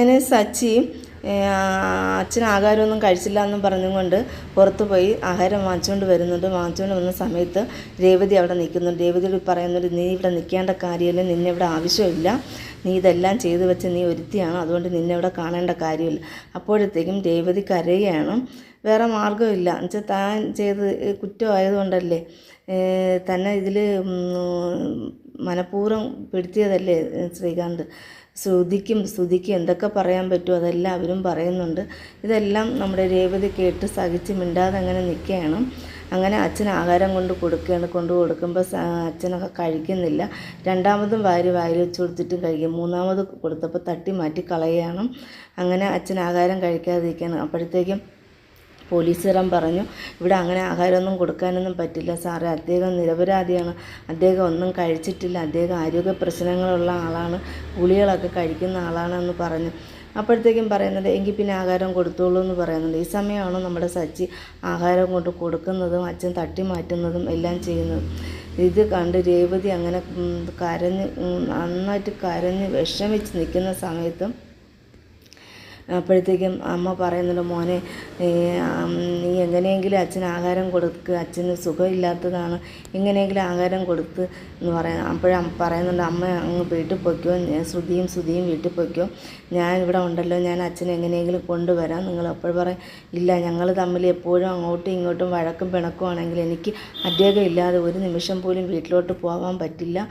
അങ്ങനെ സച്ചി അച്ഛൻ ആഹാരമൊന്നും കഴിച്ചില്ല എന്നും പറഞ്ഞുകൊണ്ട് പുറത്ത് പോയി ആഹാരം വാങ്ങിച്ചുകൊണ്ട് വരുന്നുണ്ട്. വാങ്ങിച്ചുകൊണ്ട് വന്ന സമയത്ത് രേവതി അവിടെ നിൽക്കുന്നുണ്ട്. രേവതിയോട് പറയുന്നുണ്ട്, നീ ഇവിടെ നിൽക്കേണ്ട കാര്യമില്ല, നിന്നെ ഇവിടെ ആവശ്യമില്ല, നീ ഇതെല്ലാം ചെയ്തു വെച്ച് നീ ഒരുത്തിയാണ്, അതുകൊണ്ട് നിന്നെ ഇവിടെ കാണേണ്ട കാര്യമില്ല. അപ്പോഴത്തേക്കും രേവതി കരയുകയാണ്. വേറെ മാർഗ്ഗമില്ല എന്നുവെച്ചാൽ താൻ ചെയ്ത് കുറ്റമായതുകൊണ്ടല്ലേ, തന്നെ ഇതിൽ മനഃപൂർവ്വം പെടുത്തിയതല്ലേ ശ്രീകാന്ത്. ശ്രുതിക്കും എന്തൊക്കെ പറയാൻ പറ്റുമോ അതെല്ലാം അവരും പറയുന്നുണ്ട്. ഇതെല്ലാം നമ്മുടെ രേവതി കേട്ട് സഹിച്ച് മിണ്ടാതെ അങ്ങനെ നിൽക്കുകയാണ്. അങ്ങനെ അച്ഛൻ ആഹാരം കൊണ്ട് കൊടുക്കുമ്പോൾ അച്ഛനൊക്കെ കഴിക്കുന്നില്ല. രണ്ടാമതും വാരി വെച്ച് കൊടുത്തിട്ടും കഴിക്കും. മൂന്നാമത് കൊടുത്തപ്പോൾ തട്ടി മാറ്റി കളയുകയാണ്. അങ്ങനെ അച്ഛൻ ആഹാരം കഴിക്കാതിരിക്കുകയാണ്. അപ്പോഴത്തേക്കും പോലീസുകാരൻ പറഞ്ഞു, ഇവിടെ അങ്ങനെ ആഹാരമൊന്നും കൊടുക്കാനൊന്നും പറ്റില്ല സാറേ, അദ്ദേഹം നിരപരാധിയാണ്, അദ്ദേഹം ഒന്നും കഴിച്ചിട്ടില്ല, അദ്ദേഹം ആരോഗ്യ പ്രശ്നങ്ങളുള്ള ആളാണ്, ഗുളികളൊക്കെ കഴിക്കുന്ന ആളാണെന്ന് പറഞ്ഞു. അപ്പോഴത്തേക്കും പറയുന്നുണ്ട്, എങ്കിൽ പിന്നെ ആഹാരം കൊടുത്തോളൂ എന്ന് പറയുന്നുണ്ട്. ഈ സമയമാണ് നമ്മുടെ സച്ചി ആഹാരം കൊണ്ട് കൊടുക്കുന്നതും അച്ഛൻ തട്ടി മാറ്റുന്നതും എല്ലാം ചെയ്യുന്നതും. ഇത് കണ്ട് രേവതി അങ്ങനെ നന്നായിട്ട് കരഞ്ഞ് വിഷമിച്ച് നിൽക്കുന്ന സമയത്തും അപ്പോഴത്തേക്കും അമ്മ പറയുന്നുണ്ട്, മോനെ നീ എങ്ങനെയെങ്കിലും അച്ഛന് ആഹാരം കൊടുക്കുക, അച്ഛന് സുഖമില്ലാത്തതാണ്, എങ്ങനെയെങ്കിലും ആഹാരം കൊടുത്ത് എന്ന് പറയുന്നുണ്ട്, അമ്മ അങ്ങ് വീട്ടിൽ പൊയ്ക്കോ, ശ്രുതിയും വീട്ടിൽ പൊയ്ക്കോ, ഞാൻ ഇവിടെ ഉണ്ടല്ലോ, ഞാൻ അച്ഛനെ എങ്ങനെയെങ്കിലും കൊണ്ടുവരാം. നിങ്ങൾ അപ്പോൾ പറയും, ഇല്ല, ഞങ്ങൾ തമ്മിൽ എപ്പോഴും അങ്ങോട്ടും ഇങ്ങോട്ടും വഴക്കും പിണക്കുവാണെങ്കിൽ എനിക്ക് അദ്ദേഹം ഇല്ലാതെ ഒരു നിമിഷം പോലും വീട്ടിലോട്ട് പോകാൻ പറ്റില്ല.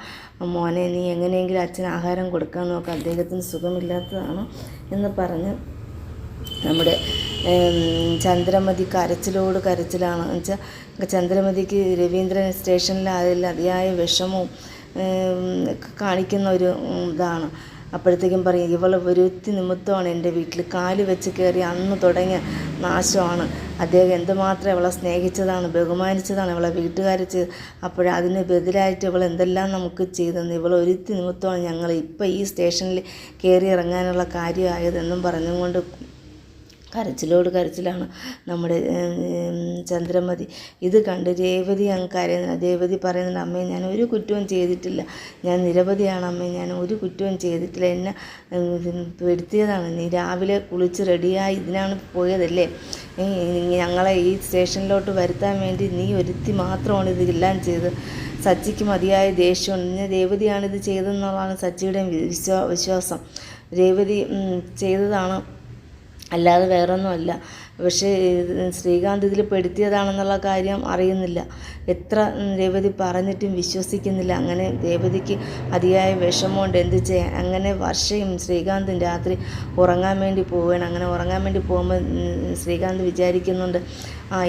മോനെ നീ എങ്ങനെയെങ്കിലും അച്ഛന് ആഹാരം കൊടുക്കാൻ നോക്കുക, അദ്ദേഹത്തിന് സുഖമില്ലാത്തതാണ് എന്ന് പറഞ്ഞ് നമ്മുടെ ചന്ദ്രമതി കരച്ചിലാണ്. എന്നുവെച്ചാൽ ചന്ദ്രമതിക്ക് രവീന്ദ്രൻ സ്റ്റേഷനിൽ അതിയായ വിഷമവും കാണിക്കുന്ന ഒരു ഇതാണ്. അപ്പോഴത്തേക്കും പറയും, ഇവൾ ഒരുത്തി നിമിത്തമാണ് എൻ്റെ വീട്ടിൽ കാല് വെച്ച് കയറി അന്ന് തുടങ്ങിയ നാശമാണ്. അദ്ദേഹം എന്തുമാത്രം ഇവളെ സ്നേഹിച്ചതാണ്, ബഹുമാനിച്ചതാണ് ഇവളെ വീട്ടുകാർ ചെയ്ത്. അതിന് ബദലായിട്ട് ഇവൾ എന്തെല്ലാം നമുക്ക് ചെയ്തെന്ന്, ഇവൾ ഒരുത്തി നിമിത്തമാണ് ഞങ്ങൾ ഇപ്പം ഈ സ്റ്റേഷനിൽ കയറി ഇറങ്ങാനുള്ള കാര്യമായതെന്നും പറഞ്ഞുകൊണ്ട് കരച്ചിലാണ് നമ്മുടെ ചന്ദ്രമതി. ഇത് കണ്ട് രേവതി അങ്ങ് കരയുന്നു. രേവതി പറയുന്നുണ്ട്, അമ്മേ ഞാൻ ഒരു കുറ്റവും ചെയ്തിട്ടില്ല, ഞാൻ നിരവധിയാണ് അമ്മേ, ഞാൻ ഒരു കുറ്റവും ചെയ്തിട്ടില്ല, എന്നെ പെടുത്തിയതാണ്. നീ രാവിലെ കുളിച്ച് റെഡിയായി ഇതിനാണ് പോയതല്ലേ, ഞങ്ങളെ ഈ സ്റ്റേഷനിലോട്ട് വരുത്താൻ വേണ്ടി നീ ഒരുത്തി മാത്രമാണ് ഇതെല്ലാം ചെയ്ത്. സച്ചിക്ക് മതിയായ ദേഷ്യമുണ്ട്. രേവതിയാണിത് ചെയ്തതെന്നുള്ളതാണ് സച്ചിയുടെ വിശ്വാസം. രേവതി ചെയ്തതാണ്, അല്ലാതെ വേറൊന്നുമല്ല. പക്ഷേ ശ്രീകാന്ത് ഇതിൽ പെടുത്തിയതാണെന്നുള്ള കാര്യം അറിയുന്നില്ല. എത്ര രേവതി പറഞ്ഞിട്ടും വിശ്വസിക്കുന്നില്ല. അങ്ങനെ രേവതിക്ക് അതിയായ വിഷമമുണ്ട്, എന്ത് ചെയ്യാൻ. അങ്ങനെ വർഷയും ശ്രീകാന്തും രാത്രി ഉറങ്ങാൻ വേണ്ടി പോവുകയാണ്. അങ്ങനെ ഉറങ്ങാൻ വേണ്ടി പോകുമ്പോൾ ശ്രീകാന്ത് വിചാരിക്കുന്നുണ്ട്,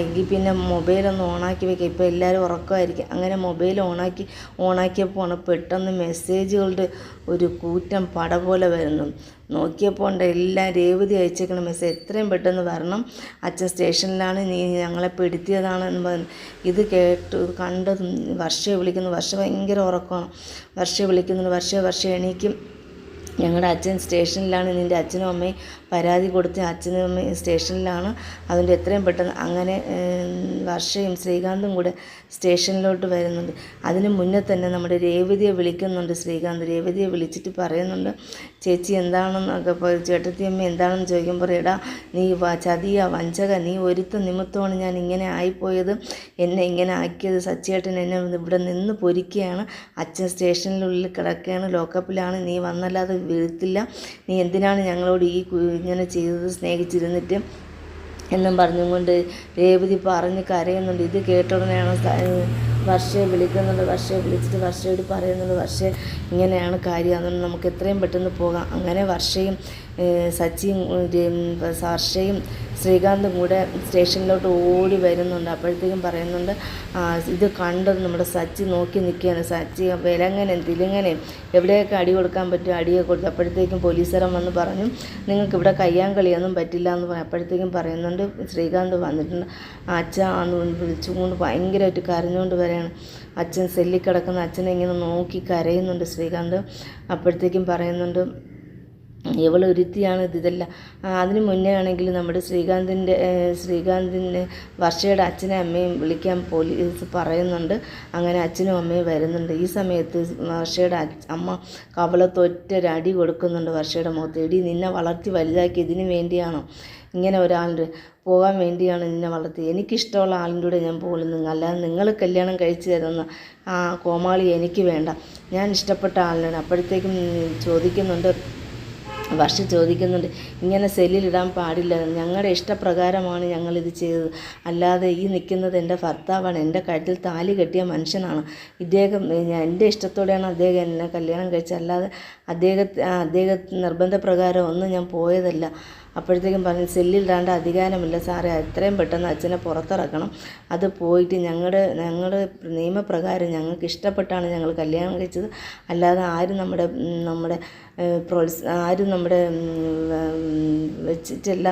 എങ്കിൽ പിന്നെ മൊബൈലൊന്ന് ഓണാക്കി വെക്കുക, ഇപ്പോൾ എല്ലാവരും ഉറക്കമായിരിക്കും. അങ്ങനെ മൊബൈൽ ഓണാക്കിയപ്പോൾ പെട്ടെന്ന് മെസ്സേജുകളുടെ ഒരു കൂറ്റം പട പോലെ വരുന്നു. നോക്കിയപ്പോൾ ഉണ്ട് എല്ലാം രേവതി അയച്ചേക്കണ മെസ്സേജ്, എത്രയും പെട്ടെന്ന് വരണം, അച്ഛൻ സ്റ്റേഷനിലാണ്, നീ ഞങ്ങളെ പെടുത്തിയതാണെന്ന് പറഞ്ഞു. ഇത് കണ്ടതും വർഷയെ വിളിക്കുന്നു. വർഷ ഭയങ്കര ഉറക്കമാണ്. വർഷയെ വിളിക്കുന്നുണ്ട്, വർഷ എണീക്കും. ഞങ്ങളുടെ അച്ഛൻ സ്റ്റേഷനിലാണ്, നിൻ്റെ അച്ഛനും അമ്മയും പരാതി കൊടുത്ത് അച്ഛനും അമ്മയും സ്റ്റേഷനിലാണ്, അതുകൊണ്ട് എത്രയും പെട്ടെന്ന്. അങ്ങനെ വർഷയും ശ്രീകാന്തും കൂടെ സ്റ്റേഷനിലോട്ട് വരുന്നുണ്ട്. അതിന് മുന്നേ തന്നെ നമ്മുടെ രേവതിയെ വിളിക്കുന്നുണ്ട് ശ്രീകാന്ത്. രേവതിയെ വിളിച്ചിട്ട് പറയുന്നുണ്ട്, ചേച്ചി എന്താണെന്നൊക്കെ ചേട്ടത്തിയമ്മ എന്താണെന്ന് ചോദിക്കുമ്പോൾ, എടാ നീ ചതിയ വഞ്ചക, നീ ഒരുത്ത നിമിത്തമാണ് ഞാൻ ഇങ്ങനെ ആയിപ്പോയത്, എന്നെ ഇങ്ങനെ ആക്കിയത്. സച്ചിയേട്ടൻ എന്നെ ഇവിടെ നിന്ന് പൊരിക്കുകയാണ്, അച്ഛൻ സ്റ്റേഷനിലുള്ളിൽ കിടക്കുകയാണ്, ലോക്കപ്പിലാണ്, നീ വന്നല്ലാതെ വീഴ്ത്തില്ല, നീ എന്തിനാണ് ഞങ്ങളോട് ഇങ്ങനെ ചെയ്തത്, സ്നേഹിച്ചിരുന്നിട്ട് എന്നും പറഞ്ഞുകൊണ്ട് രേവതി പറഞ്ഞ് കരയുന്നുണ്ട്. ഇത് കേട്ട ഉടനെയാണ് വർഷയെ വിളിക്കുന്നുണ്ട്. വർഷയെ വിളിച്ചിട്ട് വർഷയോട് പറയുന്നുണ്ട്, വർഷ ഇങ്ങനെയാണ് കാര്യം, അതുകൊണ്ട് നമുക്ക് എത്രയും പെട്ടെന്ന് പോകാം. അങ്ങനെ വർഷയും ശ്രീകാന്തും കൂടെ സ്റ്റേഷനിലോട്ട് ഓടി വരുന്നുണ്ട്. അപ്പോഴത്തേക്കും പറയുന്നുണ്ട്, ഇത് കണ്ടത് നമ്മുടെ സച്ചി നോക്കി നിൽക്കുകയാണ്. സച്ചി വിലങ്ങനെയും തിലുങ്ങനെയും എവിടെയൊക്കെ അടി കൊടുക്കാൻ പറ്റും അടിയെ കൊടുത്തു. അപ്പോഴത്തേക്കും പോലീസുകാരൻ വന്ന് പറഞ്ഞു, നിങ്ങൾക്ക് ഇവിടെ കയ്യാൻ കളിയൊന്നും പറ്റില്ല എന്ന് പറഞ്ഞു. അപ്പോഴത്തേക്കും പറയുന്നുണ്ട്, ശ്രീകാന്ത് വന്നിട്ടുണ്ട്. അച്ഛൻ വിളിച്ചുകൊണ്ട് ഭയങ്കരമായിട്ട് കരഞ്ഞുകൊണ്ട് വരികയാണ്. അച്ഛൻ സെല്ലിൽ കിടക്കുന്ന അച്ഛനെ ഇങ്ങനെ നോക്കി കരയുന്നുണ്ട് ശ്രീകാന്ത്. അപ്പോഴത്തേക്കും പറയുന്നുണ്ട്, ഇവളൊരുത്തിയാണ് ഇതെല്ലാം. അതിന് മുന്നേ ആണെങ്കിൽ നമ്മുടെ ശ്രീകാന്തിന് വർഷയുടെ അച്ഛനെ അമ്മയും വിളിക്കാൻ പോലീസ് പറയുന്നുണ്ട്. അങ്ങനെ അച്ഛനും അമ്മയും വരുന്നുണ്ട്. ഈ സമയത്ത് വർഷയുടെ അമ്മ കവളത്തൊറ്റൊരടി കൊടുക്കുന്നുണ്ട് വർഷയുടെ മുഖത്ത്. എടി, നിന്നെ വളർത്തി വലുതാക്കി ഇതിന് വേണ്ടിയാണോ? ഇങ്ങനെ ഒരാളുടെ പോകാൻ വേണ്ടിയാണ് നിന്നെ വളർത്തി. എനിക്കിഷ്ടമുള്ള ആളിൻ്റെ കൂടെ ഞാൻ പോകുന്നു, അല്ലാതെ നിങ്ങൾ കല്യാണം കഴിച്ചു തരുന്ന ആ കോമാളി എനിക്ക് വേണ്ട. ഞാൻ ഇഷ്ടപ്പെട്ട ആളിനാണ്. അപ്പോഴത്തേക്കും വർഷ ചോദിക്കുന്നുണ്ട്, ഇങ്ങനെ സെല്ലിലിടാൻ പാടില്ല, ഞങ്ങളുടെ ഇഷ്ടപ്രകാരമാണ് ഞങ്ങളിത് ചെയ്തത്, അല്ലാതെ ഈ നിൽക്കുന്നത് എൻ്റെ ഭർത്താവാണ്, എൻ്റെ കഴുത്തിൽ താലി കെട്ടിയ മനുഷ്യനാണ്. എൻ്റെ ഇഷ്ടത്തോടെയാണ് അദ്ദേഹം എന്നെ കല്യാണം കഴിച്ചത്, അല്ലാതെ അദ്ദേഹത്തിന് നിർബന്ധപ്രകാരം ഒന്നും ഞാൻ പോയതല്ല. അപ്പോഴത്തേക്കും പറഞ്ഞു, സെല്ലിലിടാണ്ട് അധികാരമില്ല സാറേ, എത്രയും പെട്ടെന്ന് അച്ഛനെ പുറത്തിറക്കണം. അത് പോയിട്ട് ഞങ്ങളുടെ നിയമപ്രകാരം ഞങ്ങൾക്ക് ഇഷ്ടപ്പെട്ടാണ് ഞങ്ങൾ കല്യാണം കഴിച്ചത്, അല്ലാതെ ആരും വെച്ചിട്ടല്ല,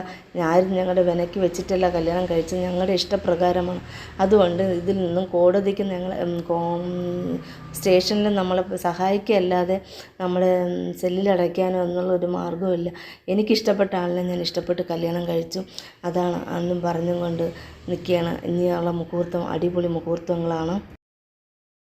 ആരും ഞങ്ങളുടെ വിലയ്ക്ക് വെച്ചിട്ടല്ല കല്യാണം കഴിച്ചത്, ഞങ്ങളുടെ ഇഷ്ടപ്രകാരമാണ്. അതുകൊണ്ട് ഇതിൽ നിന്നും കോടതിക്ക് സ്റ്റേഷനിൽ നമ്മളെ സഹായിക്കുകയല്ലാതെ നമ്മളെ സെല്ലിലടയ്ക്കാനോ എന്നുള്ളൊരു മാർഗ്ഗമില്ല. എനിക്കിഷ്ടപ്പെട്ട ആളിനെ ഞാൻ ഇഷ്ടപ്പെട്ട് കല്യാണം കഴിച്ചു, അതാണ് അന്നും പറഞ്ഞും കൊണ്ട് നിൽക്കുകയാണ്. ഇനിയുള്ള മുഹൂർത്തം അടിപൊളി മുഹൂർത്തങ്ങളാണ്.